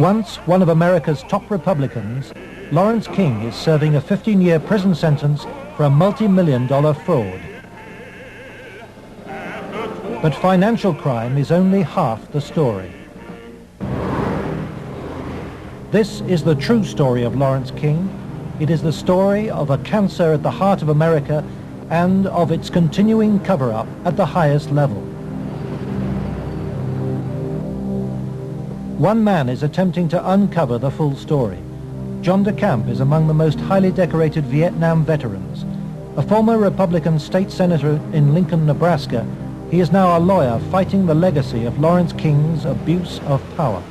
Once one of America's top Republicans, Lawrence King is serving a 15-year prison sentence for a multi-million-dollar fraud. But financial crime is only half the story. This is the true story of Lawrence King. It is the story of a cancer at the heart of America and of its continuing cover-up at the highest level. One man is attempting to uncover the full story. John DeCamp is among the most highly decorated Vietnam veterans. A former Republican state senator in Lincoln, Nebraska, he is now a lawyer fighting the legacy of Lawrence King's abuse of power.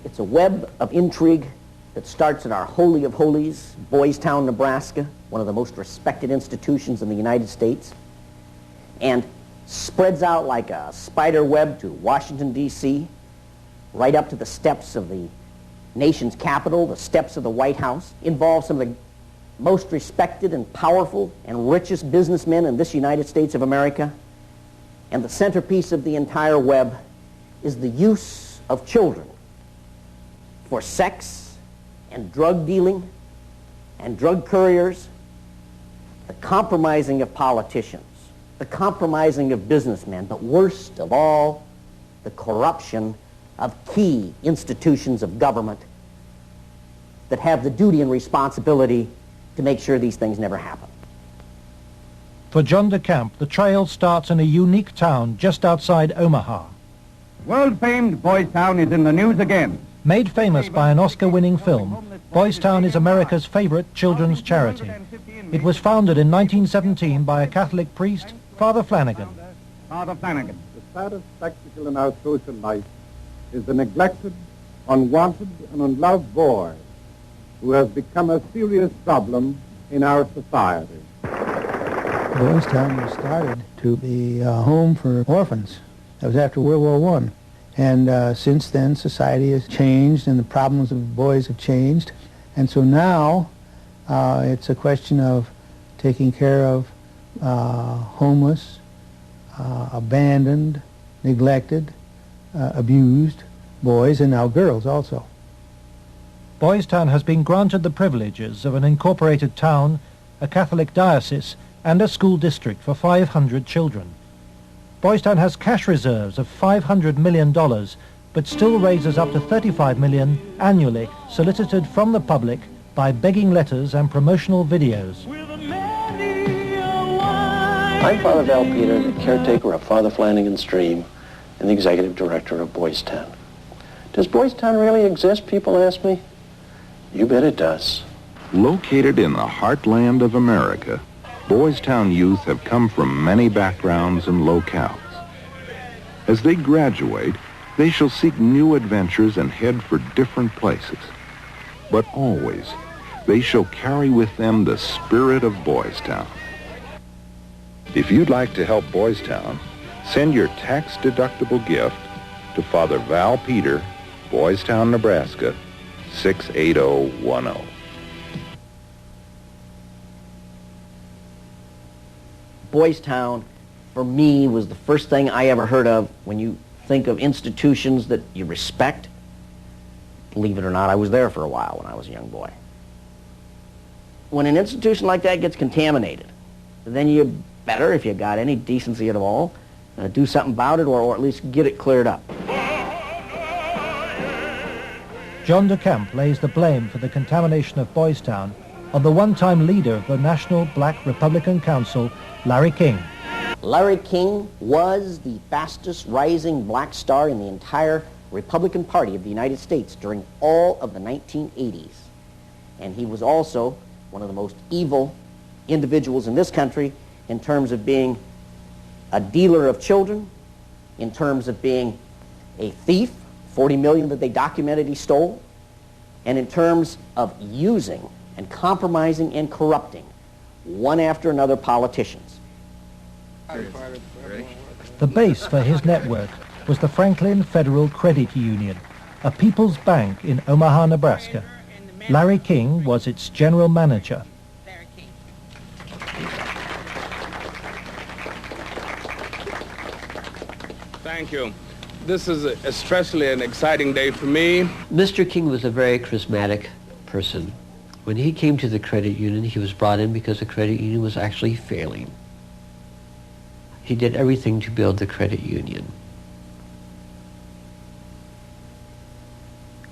It's a web of intrigue that starts at our Holy of Holies, Boys Town, Nebraska, one of the most respected institutions in the United States, and spreads out like a spider web to Washington, D.C., right up to the steps of the nation's capital, the steps of the White House, involves some of the most respected and powerful and richest businessmen in this United States of America. And the centerpiece of the entire web is the use of children for sex and drug dealing and drug couriers, the compromising of politicians, the compromising of businessmen, but worst of all, the corruption of key institutions of government that have the duty and responsibility to make sure these things never happen. For John DeCamp, the trail starts in a unique town just outside Omaha. World-famed Boys Town is in the news again. Made famous by an Oscar-winning film, Boys Town is America's favorite children's charity. It was founded in 1917 by a Catholic priest, Father Flanagan. Father Flanagan. The saddest spectacle in our social life is the neglected, unwanted, and unloved boy who has become a serious problem in our society. Boys Town was started to be a home for orphans. That was after World War I. And since then, society has changed and the problems of boys have changed. And so now it's a question of taking care of homeless, abandoned, neglected, abused boys, and now girls also. Boys Town has been granted the privileges of an incorporated town, a Catholic diocese, and a school district for 500 children. Boys Town has cash reserves of $500 million, but still raises up to $35 million annually, solicited from the public by begging letters and promotional videos. I'm Father Val Peter, the caretaker of Father Flanagan's Stream and the executive director of Boys Town. Does Boys Town really exist, people ask me? You bet it does. Located in the heartland of America, Boys Town youth have come from many backgrounds and locales. As they graduate, they shall seek new adventures and head for different places. But always, they shall carry with them the spirit of Boys Town. If you'd like to help Boys Town, send your tax-deductible gift to Father Val Peter, Boys Town, Nebraska, 68010. Boys Town, for me, was the first thing I ever heard of when you think of institutions that you respect. Believe it or not, I was there for a while when I was a young boy. When an institution like that gets contaminated, then you better, if you got any decency at all, do something about it or at least get it cleared up. John DeCamp lays the blame for the contamination of Boys Town on the one-time leader of the National Black Republican Council, Larry King. Larry King was the fastest rising black star in the entire Republican Party of the United States during all of the 1980s. And he was also one of the most evil individuals in this country in terms of being a dealer of children, in terms of being a thief, 40 million that they documented he stole, and in terms of using and compromising and corrupting one after another politicians. The base for his network was the Franklin Federal Credit Union, a people's bank in Omaha, Nebraska. Larry King was its general manager. Thank you. This is especially an exciting day for me. Mr. King was a very charismatic person. When he came to the credit union, he was brought in because the credit union was actually failing. He did everything to build the credit union.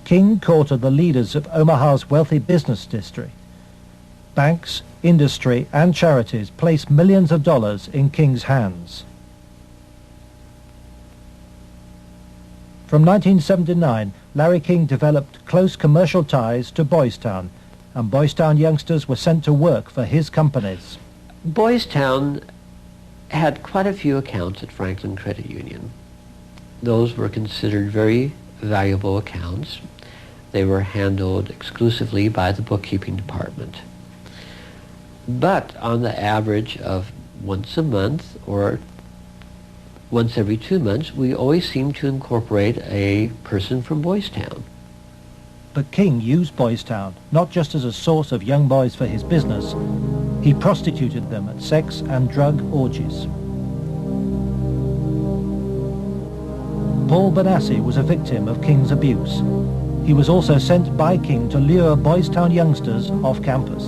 King courted the leaders of Omaha's wealthy business district. Banks, industry, and charities placed millions of dollars in King's hands. From 1979, Larry King developed close commercial ties to Boys Town, and Boys Town youngsters were sent to work for his companies. Boys Town had quite a few accounts at Franklin Credit Union. Those were considered very valuable accounts. They were handled exclusively by the bookkeeping department. But on the average of once a month or once every 2 months, we always seemed to incorporate a person from Boys Town. But King used Boys Town not just as a source of young boys for his business. He prostituted them at sex and drug orgies. Paul Benassi was a victim of King's abuse. He was also sent by King to lure Boys Town youngsters off campus.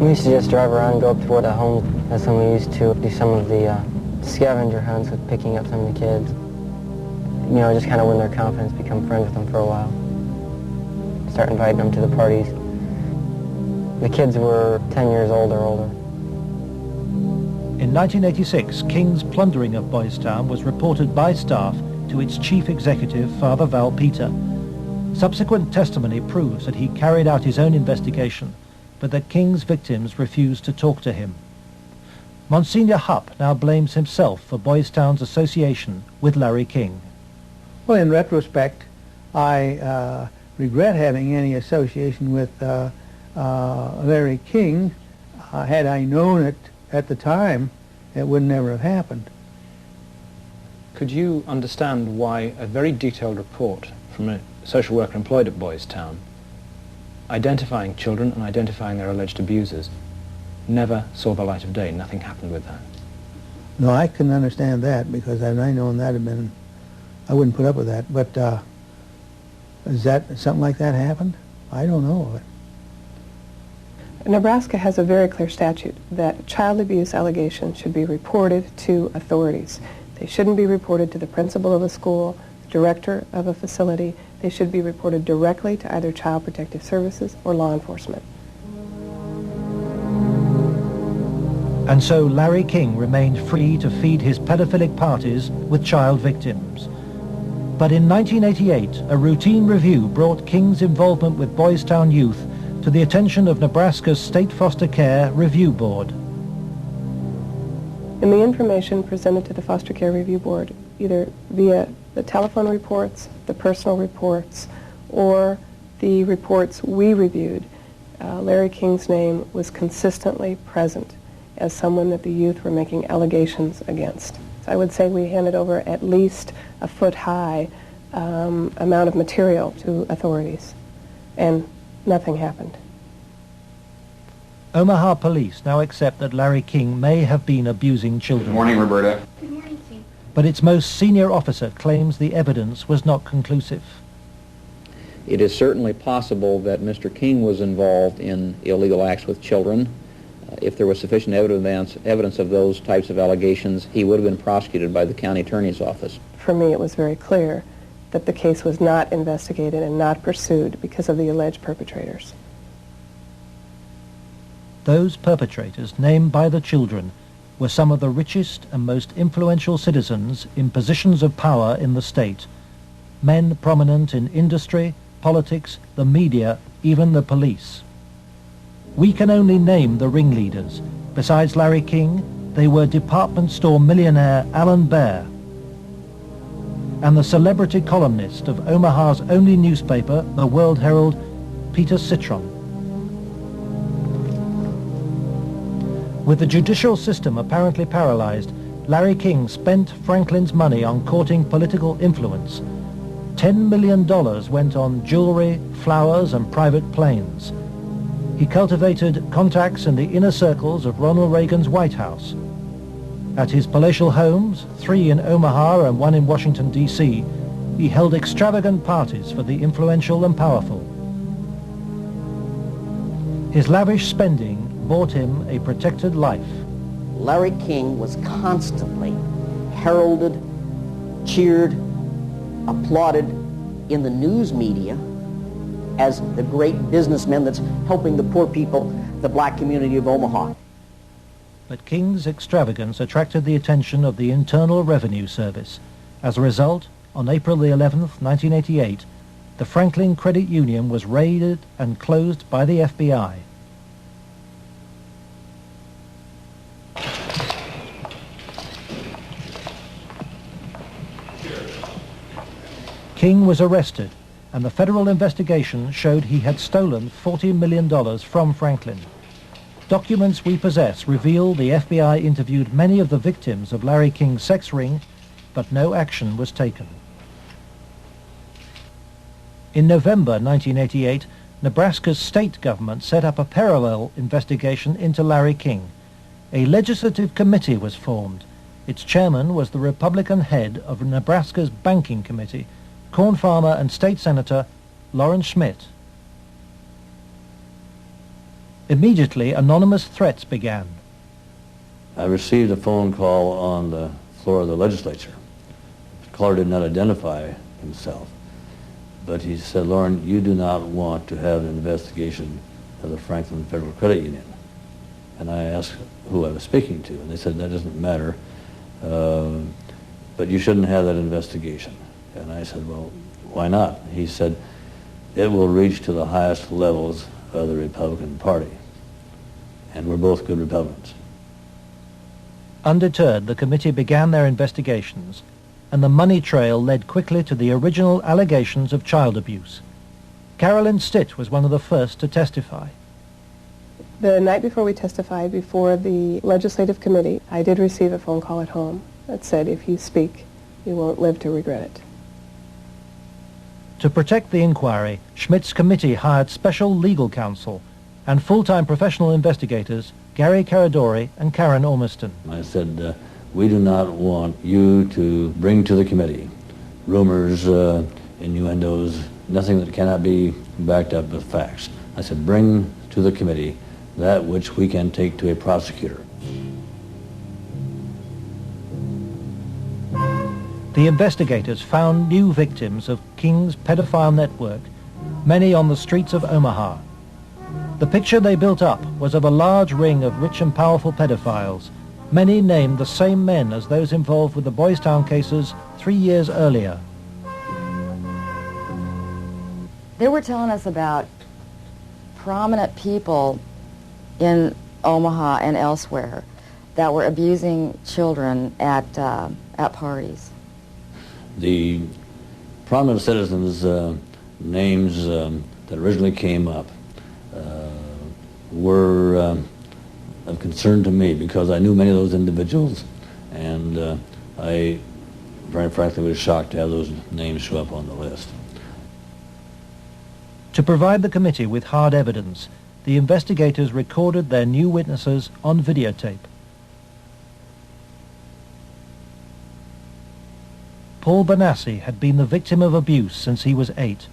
We used to just drive around and go up toward the home. That's when we used to do some of the scavenger hunts with picking up some of the kids. You know, just kind of win their confidence, become friends with them for a while. Start inviting them to the parties. The kids were 10 years old or older. In 1986, King's plundering of Boys Town was reported by staff to its chief executive, Father Val Peter. Subsequent testimony proves that he carried out his own investigation, but that King's victims refused to talk to him. Monsignor Hupp now blames himself for Boys Town's association with Larry King. Well, in retrospect, I regret having any association with Larry King. Had I known it at the time, it would never have happened. Could you understand why a very detailed report from a social worker employed at Boys Town, identifying children and identifying their alleged abusers, never saw the light of day? Nothing happened with that. No, I couldn't understand that, because had I known that, I wouldn't put up with that. But is that something like that happened? I don't know of it. Nebraska has a very clear statute that child abuse allegations should be reported to authorities. They shouldn't be reported to the principal of a school, director of a facility. They should be reported directly to either Child Protective Services or law enforcement. And so Larry King remained free to feed his pedophilic parties with child victims. But in 1988, a routine review brought King's involvement with Boys Town youth to the attention of Nebraska's State Foster Care Review Board. In the information presented to the Foster Care Review Board, either via the telephone reports, the personal reports, or the reports we reviewed, Larry King's name was consistently present as someone that the youth were making allegations against. So I would say we handed over at least a foot-high amount of material to authorities, and nothing happened. Omaha police now accept that Larry King may have been abusing children. Good morning, Roberta. Good morning, Steve. But its most senior officer claims the evidence was not conclusive. It is certainly possible that Mr. King was involved in illegal acts with children. If there was sufficient evidence of those types of allegations, he would have been prosecuted by the county attorney's office. For me, it was very clear that the case was not investigated and not pursued because of the alleged perpetrators. Those perpetrators, named by the children, were some of the richest and most influential citizens in positions of power in the state. Men prominent in industry, politics, the media, even the police. We can only name the ringleaders. Besides Larry King, they were department store millionaire Alan Baer and the celebrity columnist of Omaha's only newspaper, the World Herald, Peter Citron. With the judicial system apparently paralyzed, Larry King spent Franklin's money on courting political influence. $10 million went on jewelry, flowers, and private planes. He cultivated contacts in the inner circles of Ronald Reagan's White House. At his palatial homes, 3 in Omaha and 1 in Washington, D.C., he held extravagant parties for the influential and powerful. His lavish spending bought him a protected life. Larry King was constantly heralded, cheered, applauded in the news media as the great businessman that's helping the poor people, the black community of Omaha. But King's extravagance attracted the attention of the Internal Revenue Service. As a result, on April the 11th, 1988, the Franklin Credit Union was raided and closed by the FBI. King was arrested, and the federal investigation showed he had stolen $40 million from Franklin. Documents we possess reveal the FBI interviewed many of the victims of Larry King's sex ring, but no action was taken. In November 1988, Nebraska's state government set up a parallel investigation into Larry King. A legislative committee was formed. Its chairman was the Republican head of Nebraska's Banking Committee, corn farmer and state senator Lawrence Schmidt. Immediately, anonymous threats began. I received a phone call on the floor of the legislature. The caller did not identify himself, but he said, "Lauren, you do not want to have an investigation of the Franklin Federal Credit Union." And I asked who I was speaking to, and they said, "That doesn't matter, but you shouldn't have that investigation." And I said, "Well, why not?" He said, "It will reach to the highest levels of the Republican Party." And we're both good Republicans. Undeterred, the committee began their investigations, and the money trail led quickly to the original allegations of child abuse. Carolyn Stitt was one of the first to testify. The night before we testified before the legislative committee, I did receive a phone call at home that said, "If you speak, you won't live to regret it." To protect the inquiry, Schmidt's committee hired special legal counsel and full-time professional investigators Gary Caradori and Karen Ormiston. I said, "We do not want you to bring to the committee rumors, innuendos, nothing that cannot be backed up with facts." I said, "Bring to the committee that which we can take to a prosecutor." The investigators found new victims of King's pedophile network, many on the streets of Omaha. The picture they built up was of a large ring of rich and powerful pedophiles, many named the same men as those involved with the Boys Town cases 3 years earlier. They were telling us about prominent people in Omaha and elsewhere that were abusing children at parties. The prominent citizens' names that originally came up were of concern to me because I knew many of those individuals, and I, very frankly, was shocked to have those names show up on the list. To provide the committee with hard evidence, the investigators recorded their new witnesses on videotape. Paul Benassi had been the victim of abuse since he was 8.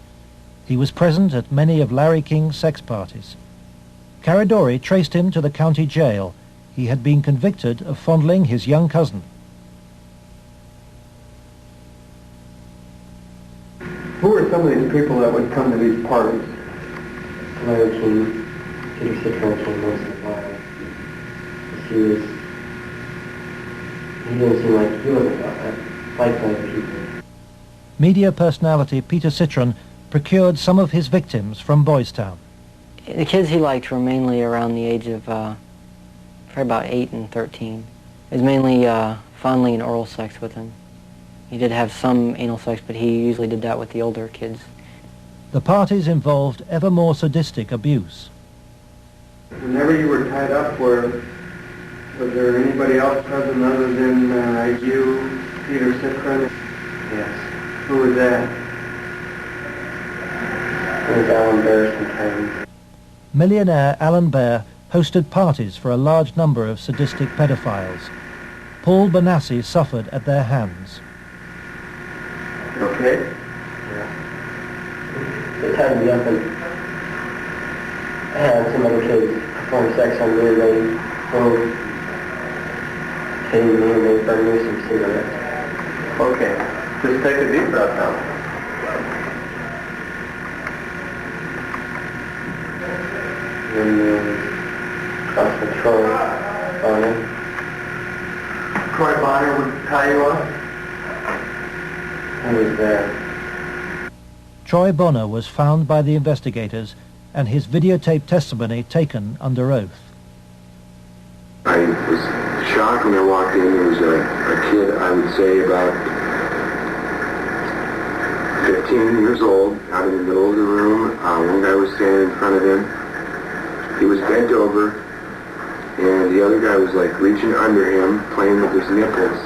He was present at many of Larry King's sex parties. Caradori traced him to the county jail. He had been convicted of fondling his young cousin. Who were some of these people that would come to these parties? Larry King, Peter Citron once in a while. He didn't seem like he was like other people. Media personality Peter Citron procured some of his victims from Boys Town. The kids he liked were mainly around the age of probably about 8 and 13. It was mainly fondling and oral sex with them. He did have some anal sex, but he usually did that with the older kids. The parties involved ever more sadistic abuse. Whenever you were tied up, was there anybody else present other than you, Peter Citron? Yes. Who was that? It was Alan Bear sometimes. Millionaire Alan Bear hosted parties for a large number of sadistic pedophiles. Paul Benassi suffered at their hands. Okay? Yeah. They tied me up and had some other kids perform sex on me. They came me and they burned me some cigarettes. Okay. Just take a deep breath now. And cross with Troy Bonner. Troy Bonner would tie you up? I was there. Troy Bonner was found by the investigators and his videotaped testimony taken under oath. I was shocked when I walked in. There was a kid, I would say about 15 years old, out in the middle of the room. One guy was standing in front of him. He was bent over, and the other guy was like reaching under him, playing with his nipples,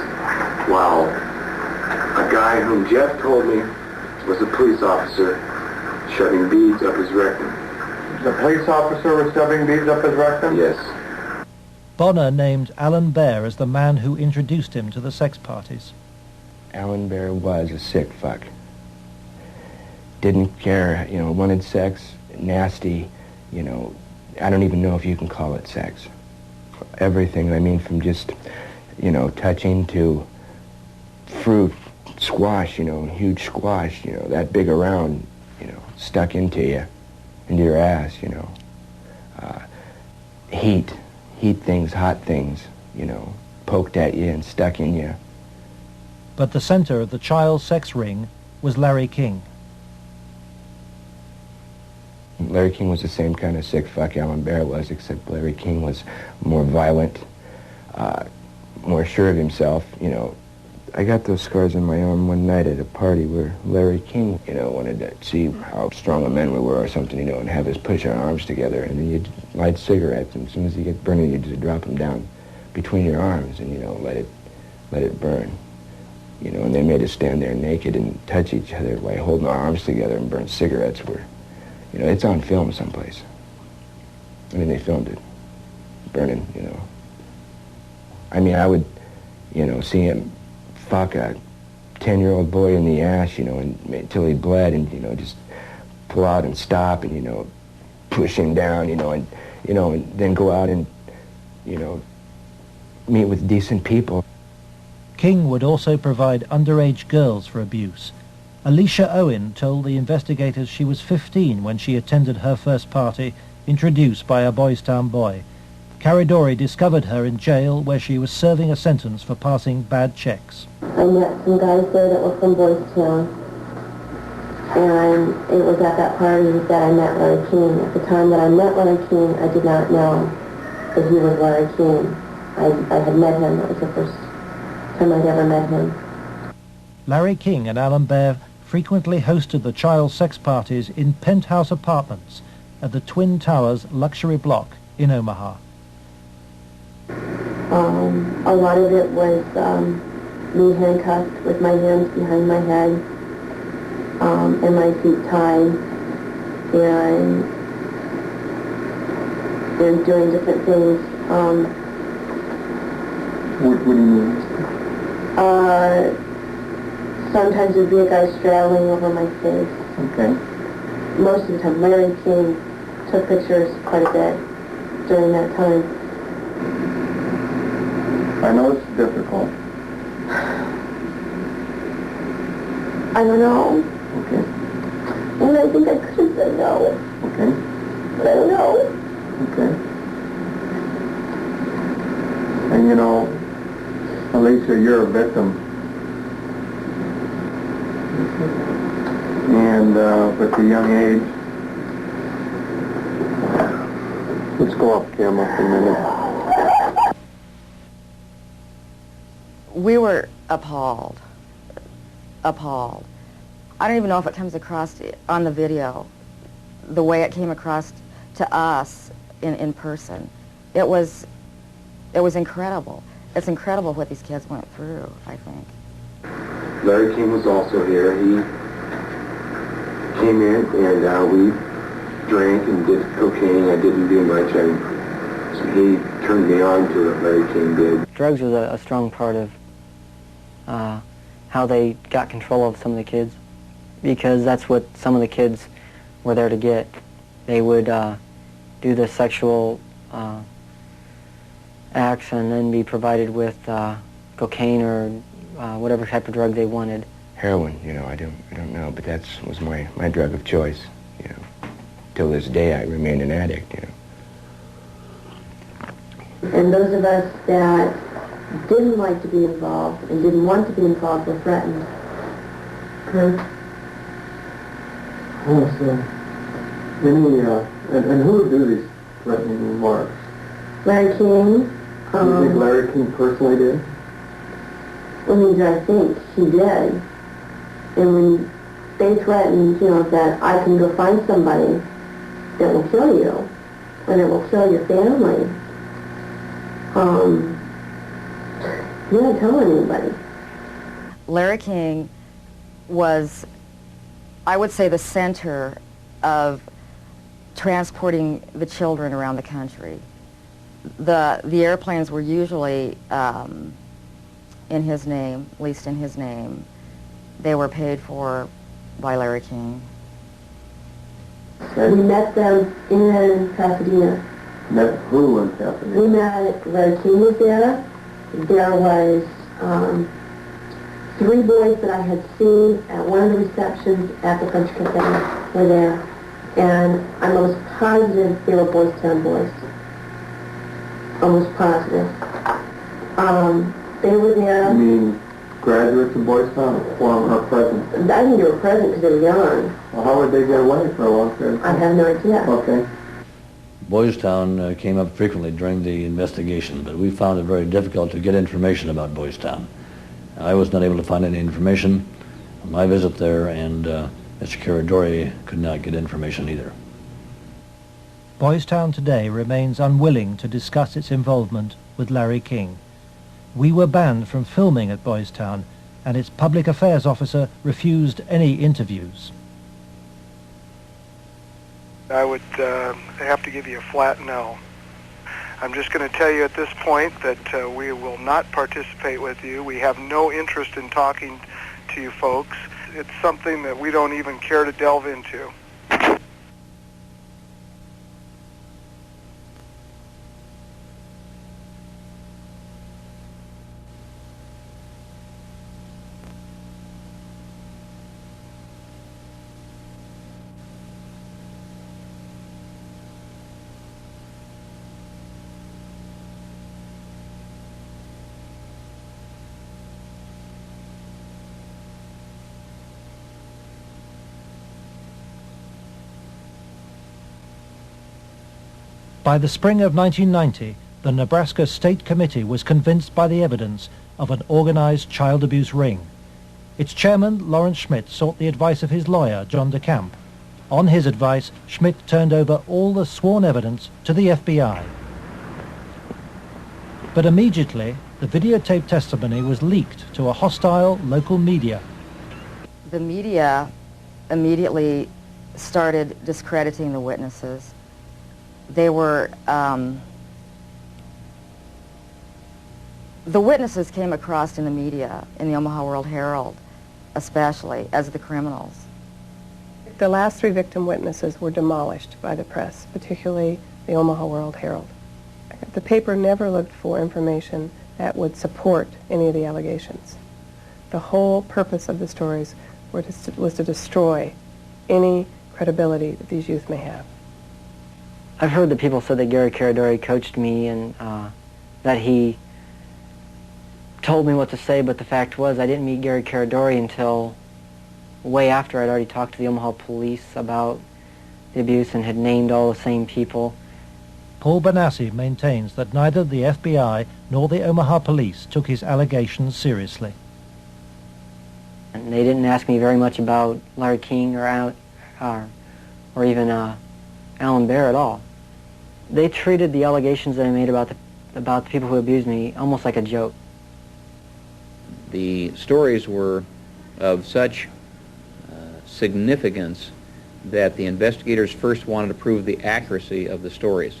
while a guy whom Jeff told me was a police officer shoving beads up his rectum. The police officer was shoving beads up his rectum? Yes. Bonner named Alan Baer as the man who introduced him to the sex parties. Alan Baer was a sick fuck. Didn't care, wanted sex, nasty, I don't even know if you can call it sex. Everything, from just, touching to fruit, squash, huge squash, that big around, stuck into your ass, heat things, hot things, poked at you and stuck in you. But the center of the child sex ring was Larry King. Larry King was the same kind of sick fuck Alan Baer was, except Larry King was more violent, more sure of himself. I got those scars on my arm one night at a party where Larry King, wanted to see how strong a man we were or something, and have us push our arms together, and then you'd light cigarettes, and as soon as you get burning, you just drop them down between your arms and, let it burn. And they made us stand there naked and touch each other while holding our arms together and burn cigarettes where, it's on film someplace. They filmed it, burning, I would, see him fuck a 10-year-old boy in the ass, until he bled and, just pull out and stop and, push him down, and then go out and, meet with decent people. King would also provide underage girls for abuse. Alicia Owen told the investigators she was 15 when she attended her first party, introduced by a Boys Town boy. Caridori discovered her in jail where she was serving a sentence for passing bad checks. I met some guys there that were from Boys Town, and it was at that party that I met Larry King. At the time that I met Larry King, I did not know that he was Larry King. I had met him. That was the first time I'd ever met him. Larry King and Alan Baer frequently hosted the child sex parties in penthouse apartments at the Twin Towers luxury block in Omaha. A lot of it was me handcuffed with my hands behind my head and my feet tied and doing different things. What do you mean? Sometimes there'd be a guy straddling over my face. Okay. Most of the time, Larry King took pictures quite a bit during that time. I know it's difficult. I don't know. Okay. And I think I could have said no. Okay. But I don't know. Okay. And Alicia, you're a victim. And with the young age, let's go off camera for a minute. We were appalled. Appalled. I don't even know if it comes across on the video, the way it came across to us in person. It was incredible. It's incredible what these kids went through, I think. Larry King was also here. He came in and we drank and did cocaine. I didn't do much. He turned me on to it, Larry King did. Drugs was a strong part of how they got control of some of the kids, because that's what some of the kids were there to get. They would do the sexual acts and then be provided with cocaine or whatever type of drug they wanted. Heroin, you know, I don't know, but that was my drug of choice, you know. Till this day, I remain an addict, you know. And those of us that didn't like to be involved and didn't want to be involved were threatened. Oh, so and who would do these threatening remarks? Larry King. Do you think Larry King personally did? I mean, I think he did. And when they threatened, you know, that I can go find somebody that will kill you, and it will kill your family, he didn't tell anybody. Larry King was, I would say, the center of transporting the children around the country. The airplanes were usually in his name, at least in his name. They were paid for by Larry King. We met them in Pasadena. Met who in Pasadena? We met, Larry King was there. There was 3 boys that I had seen at one of the receptions at the French Cafe were there. And I'm almost positive they were Boys Town boys. Almost positive. They were there. You mean graduates of Boys Town or present? I think they were present because they were young. Well, how would they get away for a long period of time? I have no idea. Okay. Boys Town came up frequently during the investigation, but we found it very difficult to get information about Boys Town. I was not able to find any information on my visit there, and Mr. Caradori could not get information either. Boys Town today remains unwilling to discuss its involvement with Larry King. We were banned from filming at Boys Town, and its public affairs officer refused any interviews. I would have to give you a flat no. I'm just going to tell you at this point that we will not participate with you. We have no interest in talking to you folks. It's something that we don't even care to delve into. By the spring of 1990, the Nebraska State Committee was convinced by the evidence of an organized child abuse ring. Its chairman, Lawrence Schmidt, sought the advice of his lawyer, John DeCamp. On his advice, Schmidt turned over all the sworn evidence to the FBI. But immediately, the videotaped testimony was leaked to a hostile local media. The media immediately started discrediting the witnesses. They were, the witnesses came across in the media, in the Omaha World Herald, especially, as the criminals. The last 3 victim witnesses were demolished by the press, particularly the Omaha World Herald. The paper never looked for information that would support any of the allegations. The whole purpose of the stories was to destroy any credibility that these youth may have. I've heard that people said that Gary Caradori coached me and that he told me what to say, but the fact was I didn't meet Gary Caradori until way after I'd already talked to the Omaha police about the abuse and had named all the same people. Paul Benassi maintains that neither the FBI nor the Omaha police took his allegations seriously. And they didn't ask me very much about Larry King or even Alan Bear at all. They treated the allegations that I made about the people who abused me almost like a joke. The stories were of such significance that the investigators first wanted to prove the accuracy of the stories.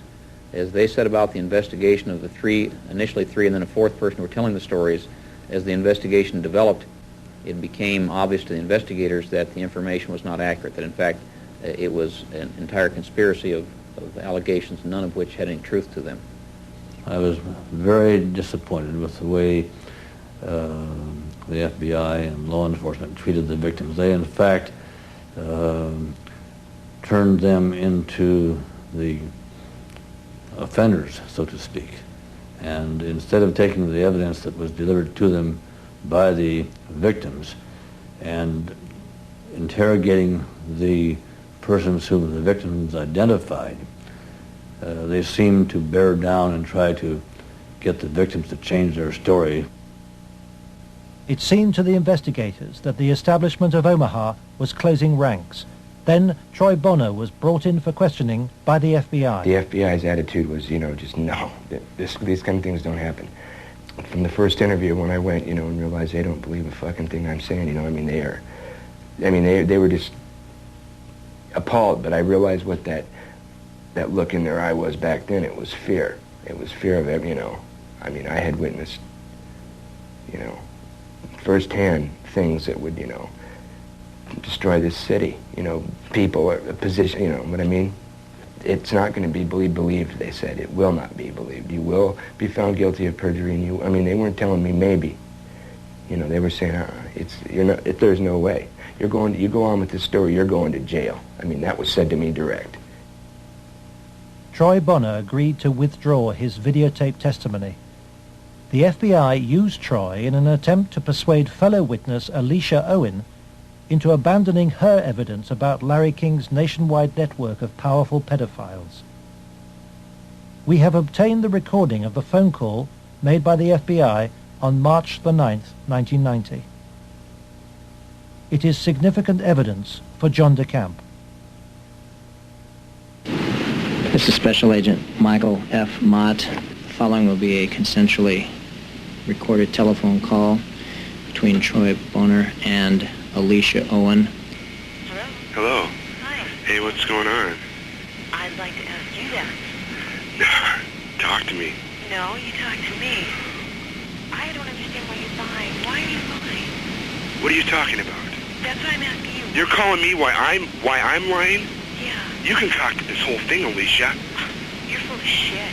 As they said about the investigation of the three, initially three, and then a fourth person who were telling the stories, as the investigation developed, it became obvious to the investigators that the information was not accurate, that in fact it was an entire conspiracy of allegations, none of which had any truth to them. I was very disappointed with the way the FBI and law enforcement treated the victims. They, in fact, turned them into the offenders, so to speak. And instead of taking the evidence that was delivered to them by the victims and interrogating the persons whom the victims identified, they seemed to bear down and try to get the victims to change their story. It seemed to the investigators that the establishment of Omaha was closing ranks. Then Troy Bonner was brought in for questioning by the FBI. The FBI's attitude was, just no, these kind of things don't happen. From the first interview when I went, and realized they don't believe a fucking thing I'm saying, they were just appalled, but I realized what that look in their eye was back then. It was fear. It was fear of it, I had witnessed, firsthand things that would, destroy this city, people, a position, what I mean? It's not going to be believed, they said. It will not be believed. You will be found guilty of perjury, and they weren't telling me maybe. They were saying, there's no way. You go on with this story, you're going to jail. That was said to me direct. Troy Bonner agreed to withdraw his videotape testimony. The FBI used Troy in an attempt to persuade fellow witness Alicia Owen into abandoning her evidence about Larry King's nationwide network of powerful pedophiles. We have obtained the recording of the phone call made by the FBI on March the 9th, 1990. It is significant evidence for John DeCamp. This is Special Agent Michael F. Mott. Following will be a consensually recorded telephone call between Troy Bonner and Alicia Owen. Hello. Hi. Hey, what's going on? I'd like to ask you that. Talk to me. No, you talk to me. I don't understand why you're lying. Why are you lying? What are you talking about? That's what I'm asking you. You're calling me why I'm lying? Yeah. You concocted this whole thing, Alicia. You're full of shit.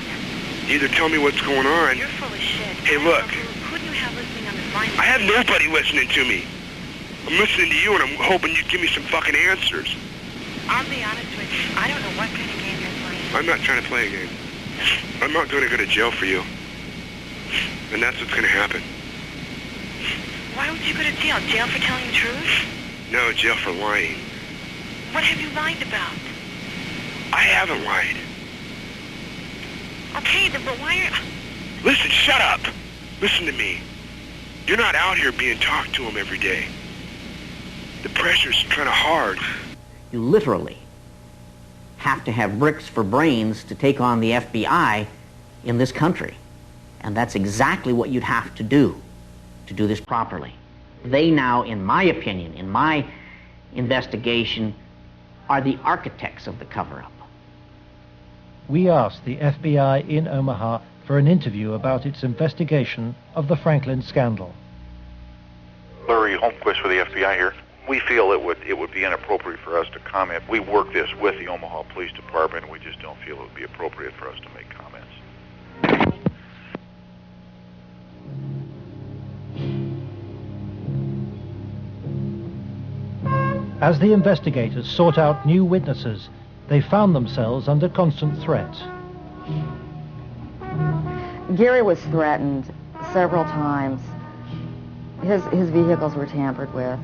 Either tell me what's going on. You're full of shit. Hey, look. Who do you have listening on this line? I have nobody listening to me. I'm listening to you, and I'm hoping you give me some fucking answers. I'll be honest with you. I don't know what kind of game you're playing. I'm not trying to play a game. I'm not going to go to jail for you. And that's what's going to happen. Why would you go to jail? Jail for telling the truth? No, jail for lying. What have you lied about? I haven't lied. Okay, then, but why are... Listen, shut up. Listen to me. You're not out here being talked to them every day. The pressure's kind of hard. You literally have to have bricks for brains to take on the FBI in this country. And that's exactly what you'd have to do this properly. They now, in my opinion, in my investigation, are the architects of the cover-up. We asked the FBI in Omaha for an interview about its investigation of the Franklin scandal. Larry Holmquist with the FBI here. We feel it would be inappropriate for us to comment. We work this with the Omaha Police Department, and we just don't feel it would be appropriate for us to make comments. As the investigators sought out new witnesses, they found themselves under constant threat. Gary was threatened several times. His vehicles were tampered with.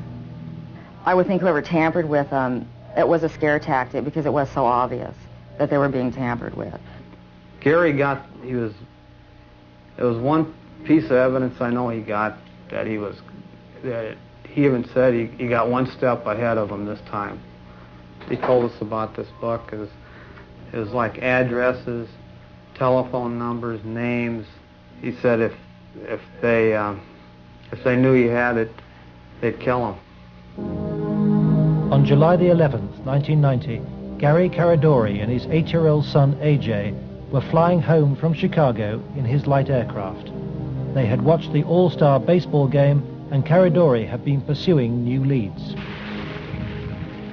I would think whoever tampered with them, it was a scare tactic because it was so obvious that they were being tampered with. Gary it was one piece of evidence I know he got that he even said he got one step ahead of them this time. He told us about this book. It was like addresses, telephone numbers, names. He said if they knew he had it, they'd kill him. On July the 11th, 1990, Gary Caradori and his 8-year-old son AJ were flying home from Chicago in his light aircraft. They had watched the All-Star baseball game, and Caradori had been pursuing new leads.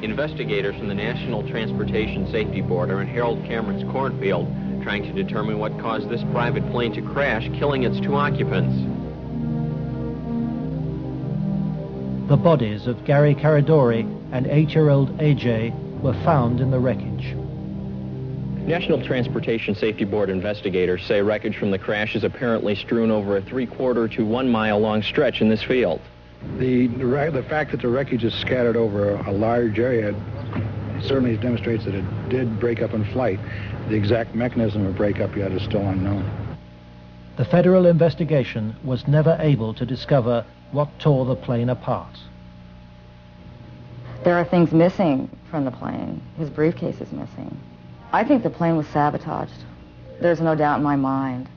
Investigators from the National Transportation Safety Board are in Harold Cameron's cornfield trying to determine what caused this private plane to crash, killing its 2 occupants. The bodies of Gary Caradori and 8-year-old AJ were found in the wreckage. National Transportation Safety Board investigators say wreckage from the crash is apparently strewn over a 3/4 to 1 mile long stretch in this field. The fact that the wreckage is scattered over a large area certainly demonstrates that it did break up in flight. The exact mechanism of breakup yet is still unknown. The federal investigation was never able to discover what tore the plane apart. There are things missing from the plane. His briefcase is missing. I think the plane was sabotaged. There's no doubt in my mind.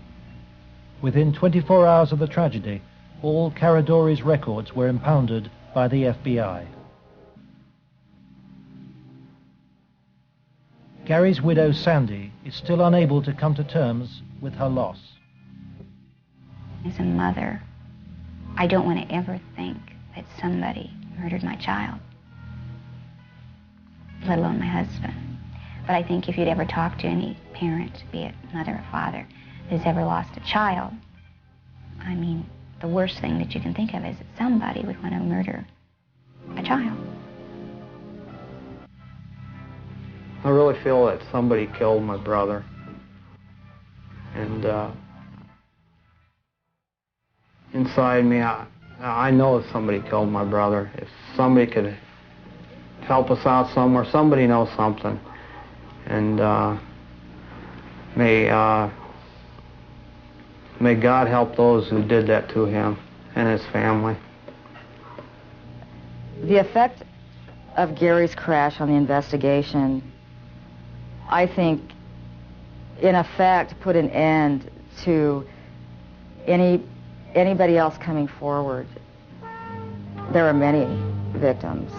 Within 24 hours of the tragedy, all Caradori's records were impounded by the FBI. Gary's widow, Sandy, is still unable to come to terms with her loss. As a mother, I don't want to ever think that somebody murdered my child, let alone my husband. But I think if you'd ever talk to any parent, be it mother or father, who's ever lost a child, I mean, the worst thing that you can think of is that somebody would want to murder a child. I really feel that somebody killed my brother. And inside me, I know that somebody killed my brother. If somebody could help us out somewhere, somebody knows something. And may God help those who did that to him and his family. The effect of Gary's crash on the investigation, I think, in effect, put an end to anybody else coming forward. There are many victims.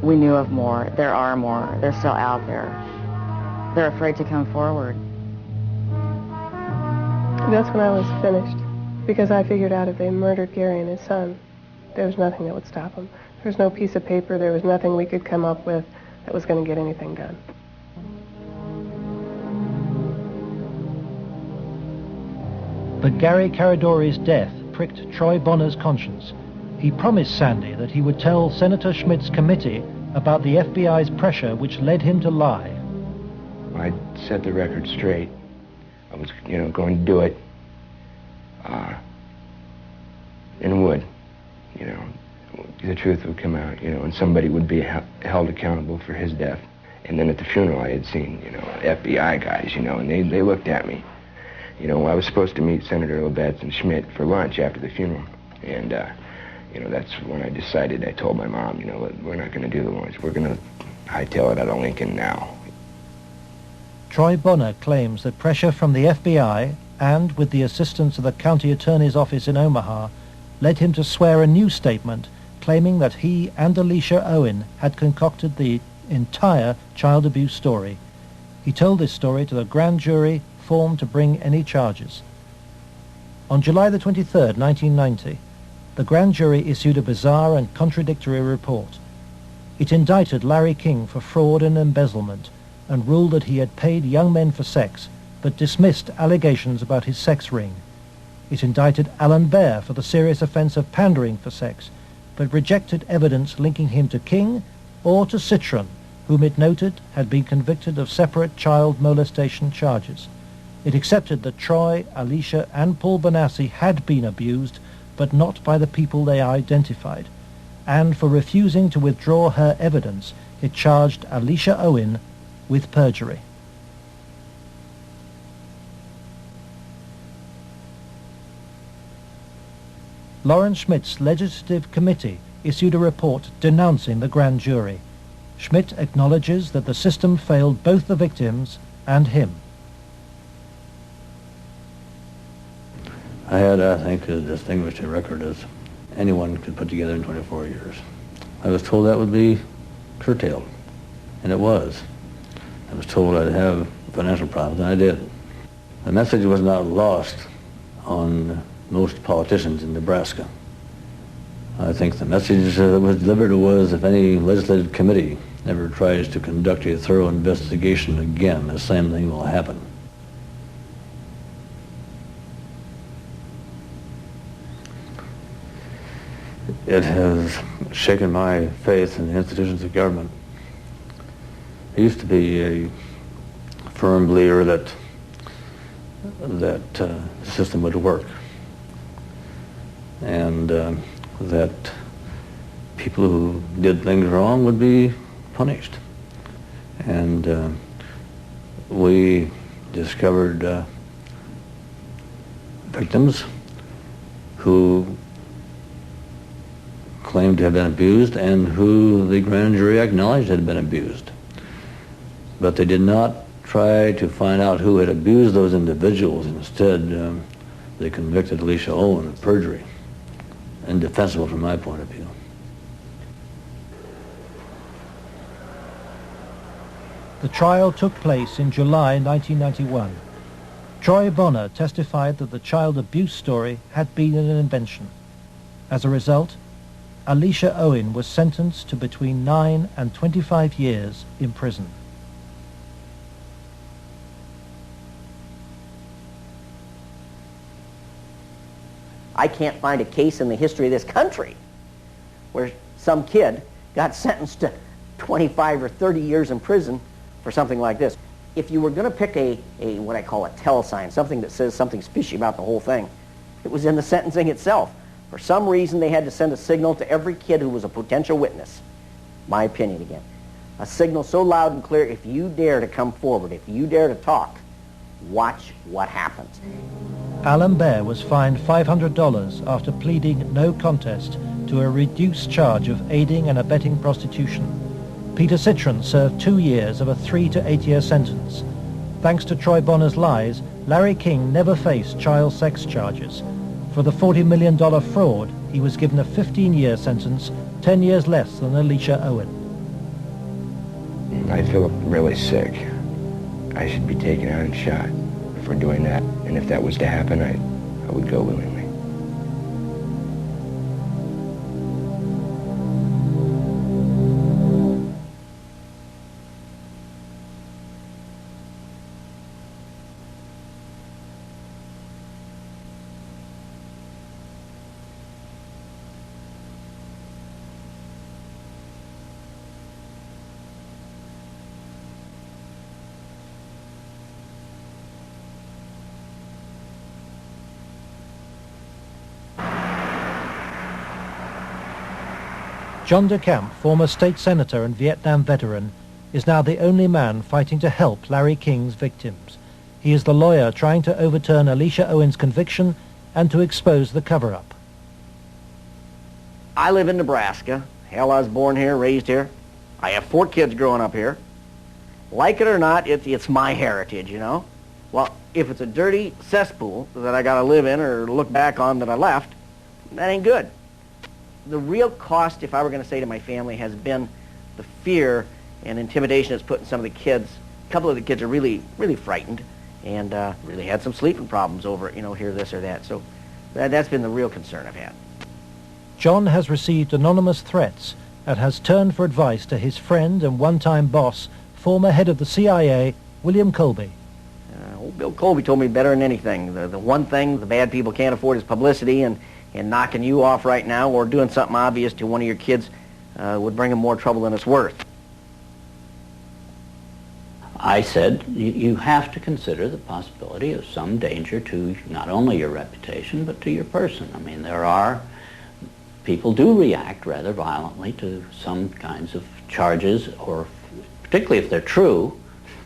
We knew of more. There are more. They're still out there. They're afraid to come forward. That's when I was finished, because I figured out if they murdered Gary and his son, there was nothing that would stop them. There was no piece of paper, there was nothing we could come up with that was going to get anything done. But Gary Caradori's death pricked Troy Bonner's conscience. He promised Sandy that he would tell Senator Schmidt's committee about the FBI's pressure which led him to lie. I set the record straight. I was, going to do it. And would, the truth would come out, and somebody would be held accountable for his death. And then at the funeral I had seen, FBI guys, and they looked at me. I was supposed to meet Senator Labetz and Schmidt for lunch after the funeral. And, that's when I decided, I told my mom, we're not going to do the lunch. We're going to hightail it out of Lincoln now. Troy Bonner claims that pressure from the FBI and with the assistance of the county attorney's office in Omaha led him to swear a new statement claiming that he and Alicia Owen had concocted the entire child abuse story. He told this story to the grand jury formed to bring any charges. On July the 23rd, 1990, the grand jury issued a bizarre and contradictory report. It indicted Larry King for fraud and embezzlement and ruled that he had paid young men for sex, but dismissed allegations about his sex ring. It indicted Alan Baer for the serious offense of pandering for sex, but rejected evidence linking him to King or to Citron, whom it noted had been convicted of separate child molestation charges. It accepted that Troy, Alicia, and Paul Bonassi had been abused, but not by the people they identified. And for refusing to withdraw her evidence, it charged Alicia Owen with perjury. Lawrence Schmidt's legislative committee issued a report denouncing the grand jury. Schmidt acknowledges that the system failed both the victims and him. I had, I think, as distinguished a record as anyone could put together in 24 years. I was told that would be curtailed, and it was. I was told I'd have financial problems, and I did. The message was not lost on most politicians in Nebraska. I think the message that was delivered was, if any legislative committee ever tries to conduct a thorough investigation again, the same thing will happen. It has shaken my faith in the institutions of government. I used to be a firm believer that the system would work, and that people who did things wrong would be punished. And we discovered victims who claimed to have been abused and who the grand jury acknowledged had been abused. But they did not try to find out who had abused those individuals. Instead, they convicted Alicia Owen of perjury. Indefensible from my point of view. The trial took place in July 1991. Troy Bonner testified that the child abuse story had been an invention. As a result, Alicia Owen was sentenced to between 9 and 25 years in prison. I can't find a case in the history of this country where some kid got sentenced to 25 or 30 years in prison for something like this. If you were going to pick a what I call a tell sign, something that says something's fishy about the whole thing, it was in the sentencing itself. For some reason, they had to send a signal to every kid who was a potential witness. My opinion again. A signal so loud and clear, if you dare to come forward, if you dare to talk, watch what happens. Alan Baer was fined $500 after pleading no contest to a reduced charge of aiding and abetting prostitution. Peter Citron served 2 years of a 3 to 8 year sentence. Thanks to Troy Bonner's lies, Larry King never faced child sex charges. For the $40 million fraud, he was given a 15-year sentence, 10 years less than Alicia Owen. I feel really sick. I should be taken out and shot for doing that. And if that was to happen, I would go willingly. John DeCamp, former state senator and Vietnam veteran, is now the only man fighting to help Larry King's victims. He is the lawyer trying to overturn Alicia Owen's conviction and to expose the cover-up. I live in Nebraska. Hell, I was born here, raised here. I have 4 kids growing up here. Like it or not, it's my heritage, you know? Well, if it's a dirty cesspool that I gotta live in or look back on that I left, that ain't good. The real cost, if I were going to say to my family, has been the fear and intimidation it's put in some of the kids. A couple of the kids are really, really frightened and really had some sleeping problems over, you know, hear this or that. So that's been the real concern I've had. John has received anonymous threats and has turned for advice to his friend and one-time boss, former head of the CIA, William Colby. Old Bill Colby told me better than anything. The one thing the bad people can't afford is publicity, and knocking you off right now or doing something obvious to one of your kids would bring them more trouble than it's worth. I said, you have to consider the possibility of some danger to not only your reputation, but to your person. I mean, people do react rather violently to some kinds of charges, or particularly if they're true,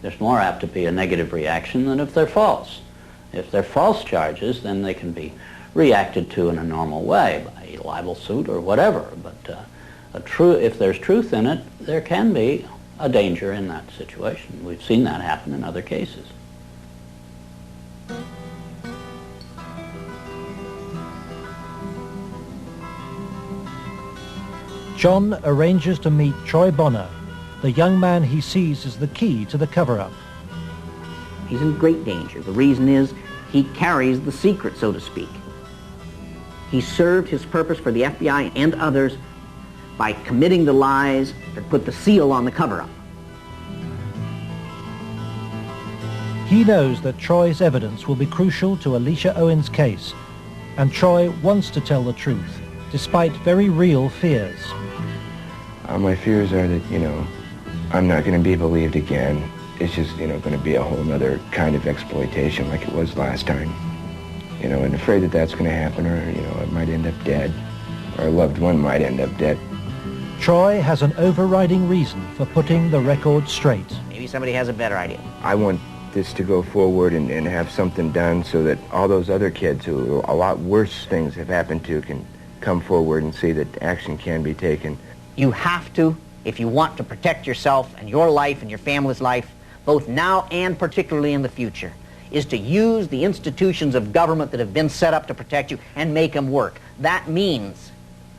there's more apt to be a negative reaction than if they're false. If they're false charges, then they can be reacted to in a normal way by a libel suit or whatever. But if there's truth in it, there can be a danger in that situation. We've seen that happen in other cases. John arranges to meet Troy Bonner, the young man he sees as the key to the cover-up. He's in great danger. The reason is he carries the secret, so to speak. He served his purpose for the FBI and others by committing the lies that put the seal on the cover-up. He knows that Troy's evidence will be crucial to Alicia Owen's case, and Troy wants to tell the truth, despite very real fears. My fears are that, I'm not going to be believed again. It's just, going to be a whole other kind of exploitation like it was last time. And afraid that that's going to happen, or, I might end up dead, or a loved one might end up dead. Troy has an overriding reason for putting the record straight. Maybe somebody has a better idea. I want this to go forward and have something done so that all those other kids who a lot worse things have happened to can come forward and see that action can be taken. You have to, if you want to protect yourself and your life and your family's life, both now and particularly in the future, is to use the institutions of government that have been set up to protect you and make them work. That means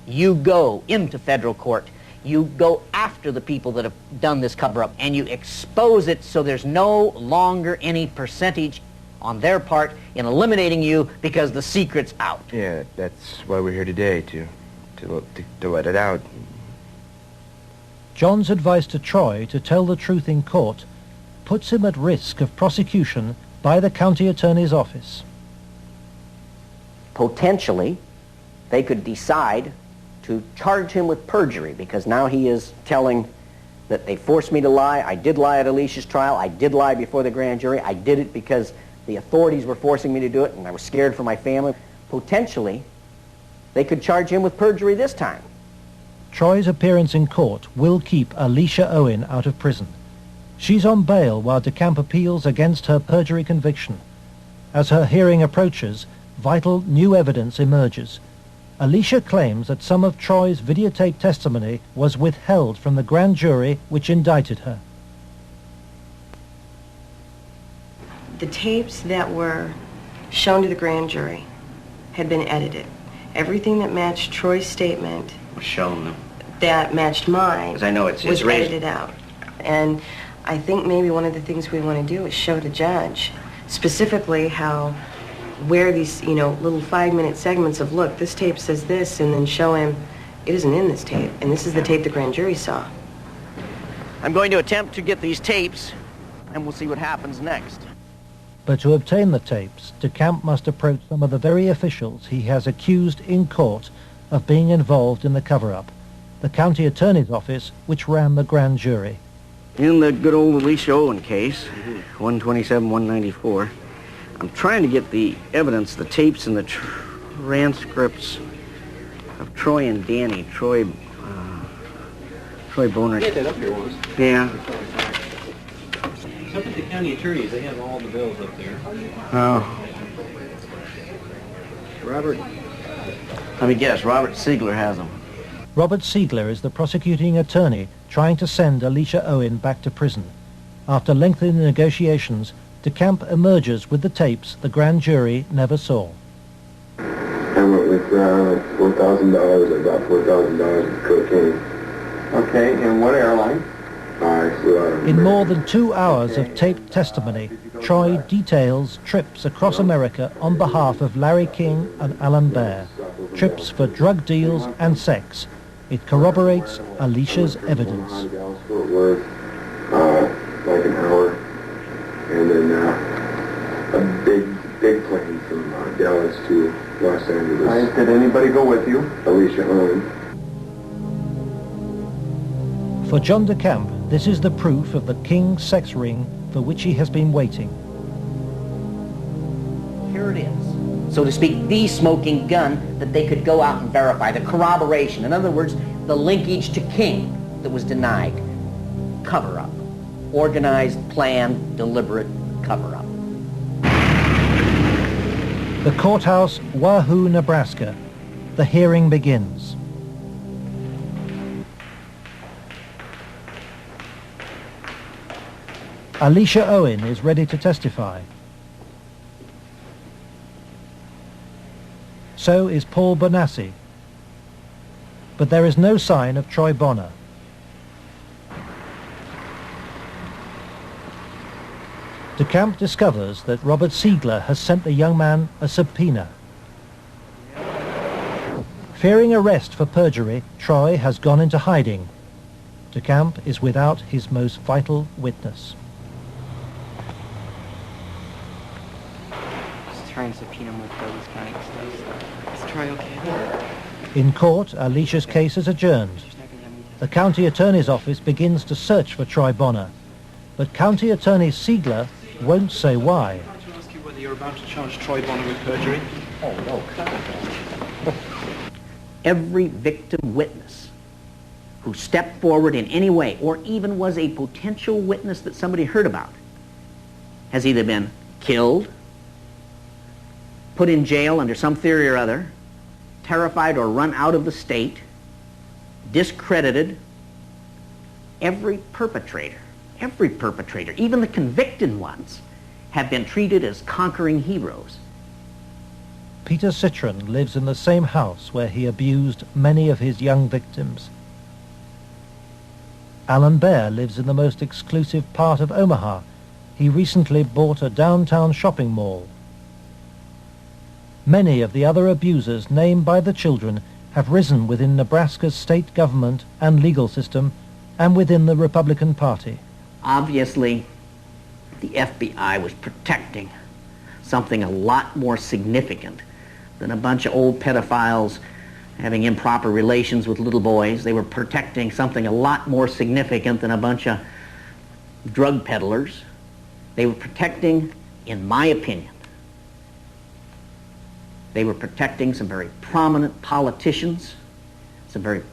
you go into federal court, you go after the people that have done this cover-up, and you expose it so there's no longer any percentage on their part in eliminating you because the secret's out. Yeah, that's why we're here today, to let it out. John's advice to Troy to tell the truth in court puts him at risk of prosecution by the county attorney's office. Potentially, they could decide to charge him with perjury, because now he is telling that they forced me to lie. I did lie at Alicia's trial. I did lie before the grand jury. I did it because the authorities were forcing me to do it, and I was scared for my family. Potentially, they could charge him with perjury this time. Troy's appearance in court will keep Alicia Owen out of prison. She's on bail while DeCamp appeals against her perjury conviction. As her hearing approaches, vital new evidence emerges. Alicia claims that some of Troy's videotaped testimony was withheld from the grand jury which indicted her. The tapes that were shown to the grand jury had been edited. Everything that matched Troy's statement Was shown them. that matched mine 'Cause I know it's was raised. edited out. And I think maybe one of the things we want to do is show the judge specifically where these, little 5-minute segments of, look, this tape says this, and then show him it isn't in this tape, and this is the tape the grand jury saw. I'm going to attempt to get these tapes, and we'll see what happens next. But to obtain the tapes, DeCamp must approach some of the very officials he has accused in court of being involved in the cover-up, the county attorney's office which ran the grand jury. In the good old Alicia Owen case, 127-194, I'm trying to get the evidence, the tapes and the transcripts of Troy and Danny. Troy Boner. I had that up here once. Yeah. It's up at the county attorneys. They have all the bills up there. Oh. Robert. Let me guess, Robert Siegler has them. Robert Siegler is the prosecuting attorney trying to send Alicia Owen back to prison. After lengthy negotiations, DeCamp emerges with the tapes the grand jury never saw. I went with $4,000. I got $4,000 of cocaine. Okay, and what airline? I flew out of In more than 2 hours of taped testimony, Troy details trips across America on behalf of Larry King and Alan Baer. Trips for drug deals and sex. It corroborates Alicia's evidence. Fort Worth, like an hour, and then a big plane from Dallas to Los Angeles. Did anybody go with you? Alicia Owen. For John DeCamp, this is the proof of the King sex ring for which he has been waiting. Here it is. So to speak, the smoking gun that they could go out and verify, the corroboration. In other words, the linkage to King that was denied. Cover-up. Organized, planned, deliberate cover-up. The courthouse, Wahoo, Nebraska. The hearing begins. Alicia Owen is ready to testify. So is Paul Bonassi. But there is no sign of Troy Bonner. DeCamp discovers that Robert Siegler has sent the young man a subpoena. Fearing arrest for perjury, Troy has gone into hiding. DeCamp is without his most vital witness. Just trying to subpoena him with this kind of stuff. Is Troy okay? In court, Alicia's case is adjourned. The county attorney's office begins to search for Troy Bonner, but County Attorney Siegler won't say why. I'd like to ask you whether you're about to charge Troy Bonner with perjury. Oh, no. Every victim witness who stepped forward in any way, or even was a potential witness that somebody heard about, has either been killed, put in jail under some theory or other, terrified or run out of the state, discredited. Every perpetrator, even the convicted ones, have been treated as conquering heroes. Peter Citron lives in the same house where he abused many of his young victims. Alan Baer lives in the most exclusive part of Omaha. He recently bought a downtown shopping mall. Many of the other abusers named by the children have risen within Nebraska's state government and legal system and within the Republican Party. Obviously, the FBI was protecting something a lot more significant than a bunch of old pedophiles having improper relations with little boys. They were protecting something a lot more significant than a bunch of drug peddlers. They were protecting, in my opinion, they were protecting some very prominent politicians, some very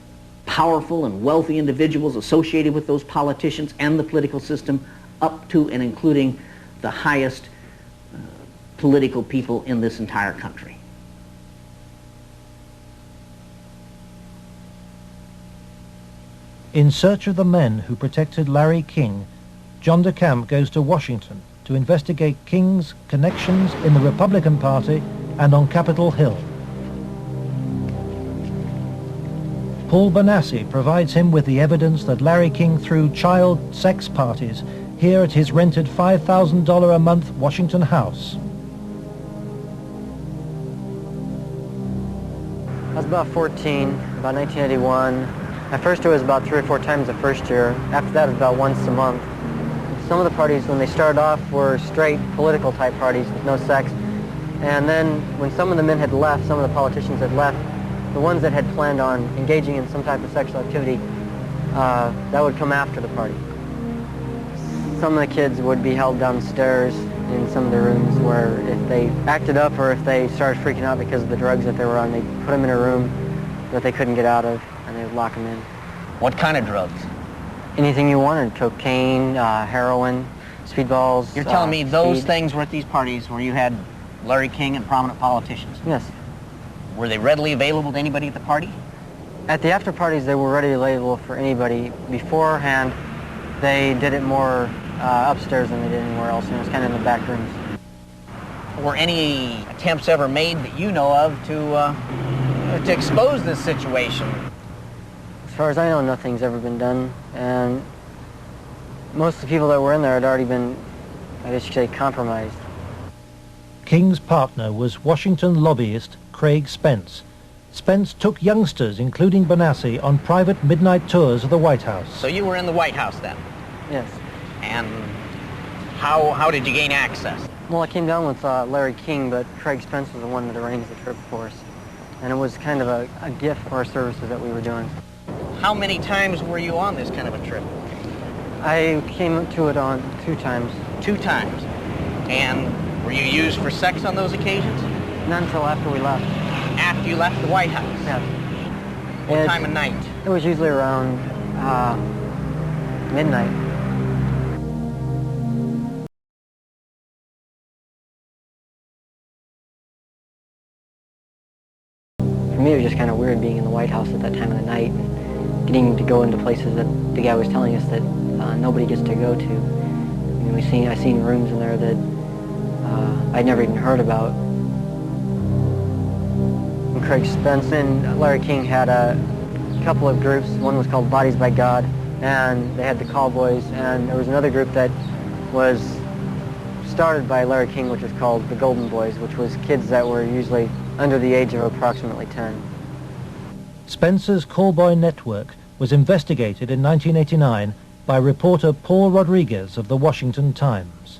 powerful and wealthy individuals associated with those politicians and the political system, up to and including the highest political people in this entire country. In search of the men who protected Larry King, John DeCamp goes to Washington to investigate King's connections in the Republican Party and on Capitol Hill. Paul Bonassi provides him with the evidence that Larry King threw child sex parties here at his rented $5,000 a month Washington house. I was about 14, about 1981. At first it was about 3 or 4 times the first year. After that it was about once a month. Some of the parties, when they started off, were straight political type parties with no sex. And then when some of the men had left, some of the politicians had left, the ones that had planned on engaging in some type of sexual activity, that would come after the party. Some of the kids would be held downstairs in some of the rooms where if they acted up or if they started freaking out because of the drugs that they were on, they'd put them in a room that they couldn't get out of, and they would lock them in. What kind of drugs? Anything you wanted: cocaine, heroin, speedballs. You're telling me those speed. things were at these parties where you had Larry King and prominent politicians? Yes. Were they readily available to anybody at the party? At the after parties, they were readily available for anybody. Beforehand, they did it more upstairs than they did anywhere else, and it was kind of in the back rooms. Were any attempts ever made that you know of to expose this situation? As far as I know, nothing's ever been done, and most of the people that were in there had already been, I guess you could say, compromised. King's partner was Washington lobbyist Craig Spence. Spence took youngsters, including Bonassi, on private midnight tours of the White House. So you were in the White House then? Yes. And how did you gain access? Well, I came down with Larry King, but Craig Spence was the one that arranged the trip for us. And it was kind of a gift for our services that we were doing. How many times were you on this kind of a trip? I came to it on 2 times. 2 times. And were you used for sex on those occasions? Not until after we left. After you left the White House? Yeah. What time of night? It was usually around midnight. For me, it was just kind of weird being in the White House at that time of the night and getting to go into places that the guy was telling us that nobody gets to go to. I mean, I seen rooms in there that I'd never even heard about. And Craig Spence and Larry King had a couple of groups. One was called Bodies by God, and they had the Call Boys, and there was another group that was started by Larry King, which was called the Golden Boys, which was kids that were usually under the age of approximately 10. Spencer's callboy network was investigated in 1989 by reporter Paul Rodriguez of the Washington Times.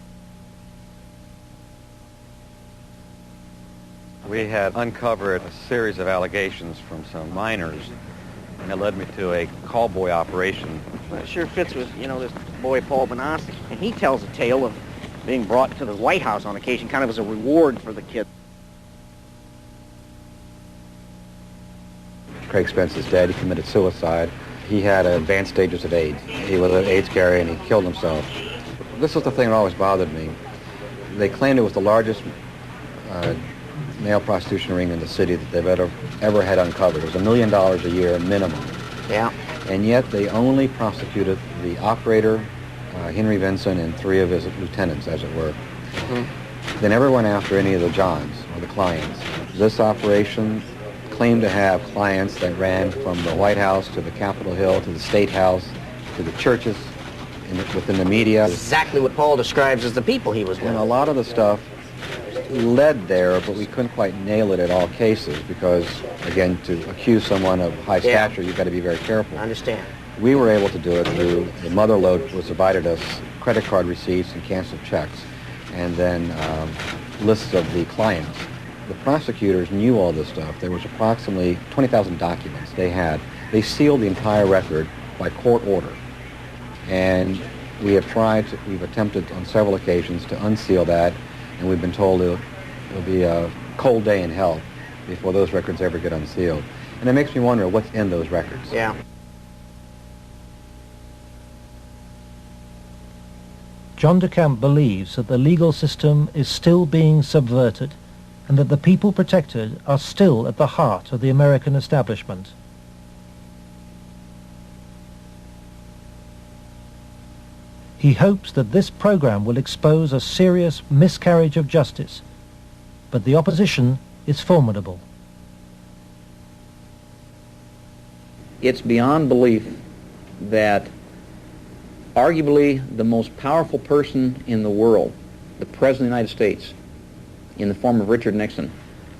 We had uncovered a series of allegations from some minors, and it led me to a callboy operation. It sure fits with, this boy Paul Benassi. And he tells a tale of being brought to the White House on occasion, kind of as a reward for the kid. Craig Spence's dad, he committed suicide. He had advanced stages of AIDS. He was an AIDS carrier and he killed himself. This was the thing that always bothered me. They claimed it was the largest male prostitution ring in the city that they've ever had uncovered. It was $1 million a year minimum. Yeah. And yet they only prosecuted the operator, Henry Vinson, and 3 of his lieutenants, as it were. Mm-hmm. They never went after any of the Johns or the clients. This operation claimed to have clients that ran from the White House to the Capitol Hill to the State House to the churches within the media. Exactly what Paul describes as the people he was with. And a lot of the stuff led there, but we couldn't quite nail it at all cases because, again, to accuse someone of high stature, you've got to be very careful. I understand. We were able to do it through the mother lode was provided us credit card receipts and canceled checks, and then lists of the clients. The prosecutors knew all this stuff. There was approximately 20,000 documents they had. They sealed the entire record by court order, and we've attempted on several occasions to unseal that, and we've been told it'll be a cold day in hell before those records ever get unsealed. And it makes me wonder what's in those records. Yeah. John DeCamp believes that the legal system is still being subverted and that the people protected are still at the heart of the American establishment. He hopes that this program will expose a serious miscarriage of justice, but the opposition is formidable. It's beyond belief that arguably the most powerful person in the world, the President of the United States, in the form of Richard Nixon,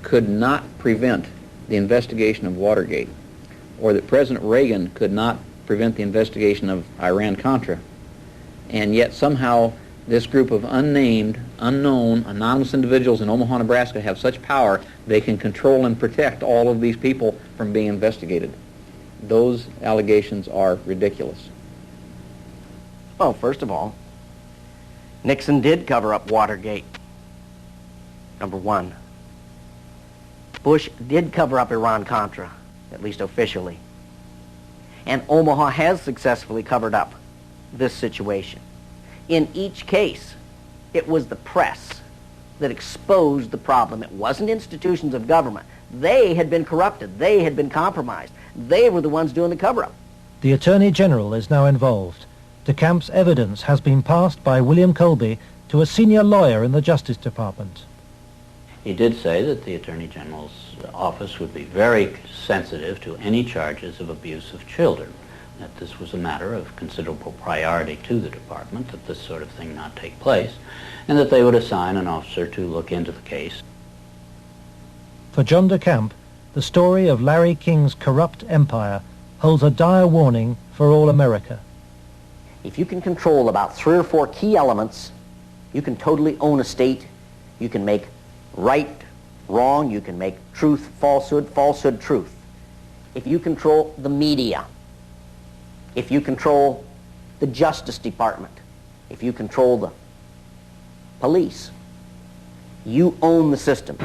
could not prevent the investigation of Watergate, or that President Reagan could not prevent the investigation of Iran-Contra. And yet somehow this group of unnamed, unknown, anonymous individuals in Omaha, Nebraska have such power they can control and protect all of these people from being investigated. Those allegations are ridiculous. Well, first of all, Nixon did cover up Watergate, number one. Bush did cover up Iran-Contra, at least officially. And Omaha has successfully covered up this situation. In each case, it was the press that exposed the problem. It wasn't institutions of government. They had been corrupted. They had been compromised. They were the ones doing the cover-up. The Attorney General is now involved. DeCamp's evidence has been passed by William Colby to a senior lawyer in the Justice Department. He did say that the Attorney General's office would be very sensitive to any charges of abuse of children, that this was a matter of considerable priority to the department, that this sort of thing not take place, and that they would assign an officer to look into the case. For John DeCamp, the story of Larry King's corrupt empire holds a dire warning for all America. If you can control about 3 or 4 key elements, you can totally own a state. You can make right wrong. You can make truth falsehood, falsehood truth. If you control the media, if you control the Justice Department, if you control the police, you own the system.